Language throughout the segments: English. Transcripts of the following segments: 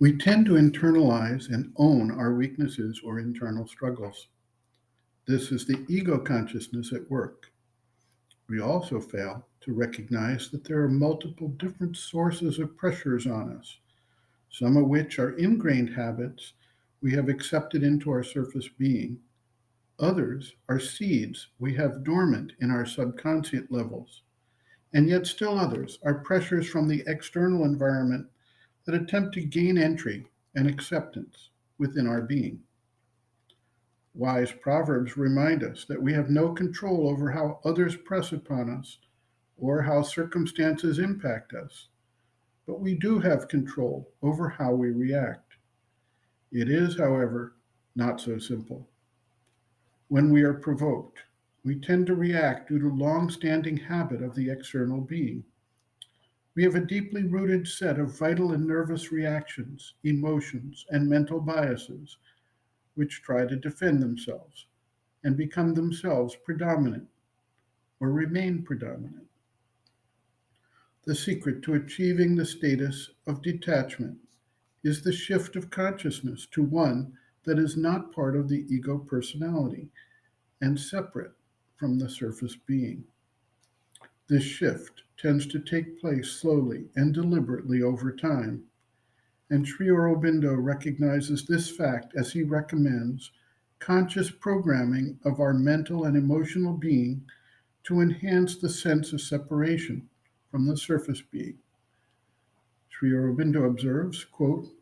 We tend to internalize and own our weaknesses or internal struggles. This is the ego consciousness at work. We also fail to recognize that there are multiple different sources of pressures on us, some of which are ingrained habits we have accepted into our surface being. Others are seeds we have dormant in our subconscious levels. And yet, still others are pressures from the external environment that attempt to gain entry and acceptance within our being. Wise proverbs remind us that we have no control over how others press upon us or how circumstances impact us, but we do have control over how we react. It is, however, not so simple. When we are provoked, we tend to react due to long-standing habit of the external being. We have a deeply rooted set of vital and nervous reactions, emotions, and mental biases which try to defend themselves and become themselves predominant or remain predominant. The secret to achieving the status of detachment is the shift of consciousness to one that is not part of the ego personality and separate from the surface being. This shift tends to take place slowly and deliberately over time, and Sri Aurobindo recognizes this fact as he recommends conscious programming of our mental and emotional being to enhance the sense of separation from the surface being. Sri Aurobindo observes, quote,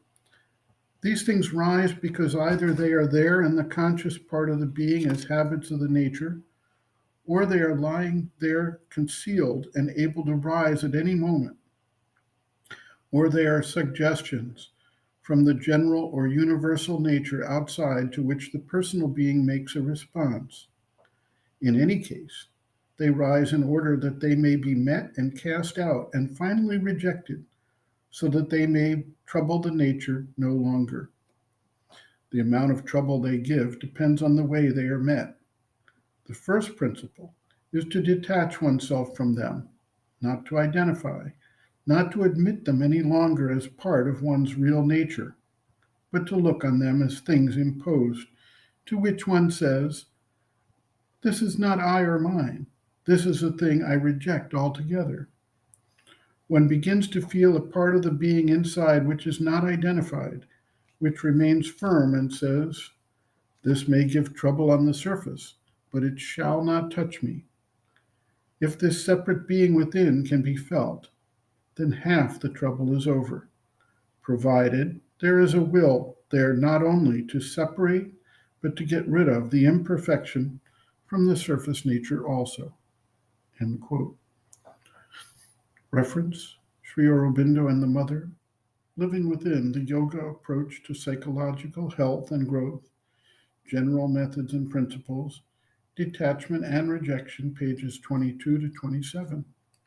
"These things rise because either they are there in the conscious part of the being as habits of the nature, or they are lying there concealed and able to rise at any moment, or they are suggestions from the general or universal nature outside to which the personal being makes a response. In any case, they rise in order that they may be met and cast out and finally rejected, so that they may trouble the nature no longer. The amount of trouble they give depends on the way they are met. The first principle is to detach oneself from them, not to identify, not to admit them any longer as part of one's real nature, but to look on them as things imposed, to which one says, 'This is not I or mine. This is a thing I reject altogether.' One begins to feel a part of the being inside which is not identified, which remains firm and says, 'This may give trouble on the surface, but it shall not touch me.' If this separate being within can be felt, then half the trouble is over, provided there is a will there not only to separate, but to get rid of the imperfection from the surface nature also." End quote. Reference, Sri Aurobindo and the Mother, Living Within, the Yoga Approach to Psychological Health and Growth, General Methods and Principles, Detachment and Rejection, pages 22 to 27.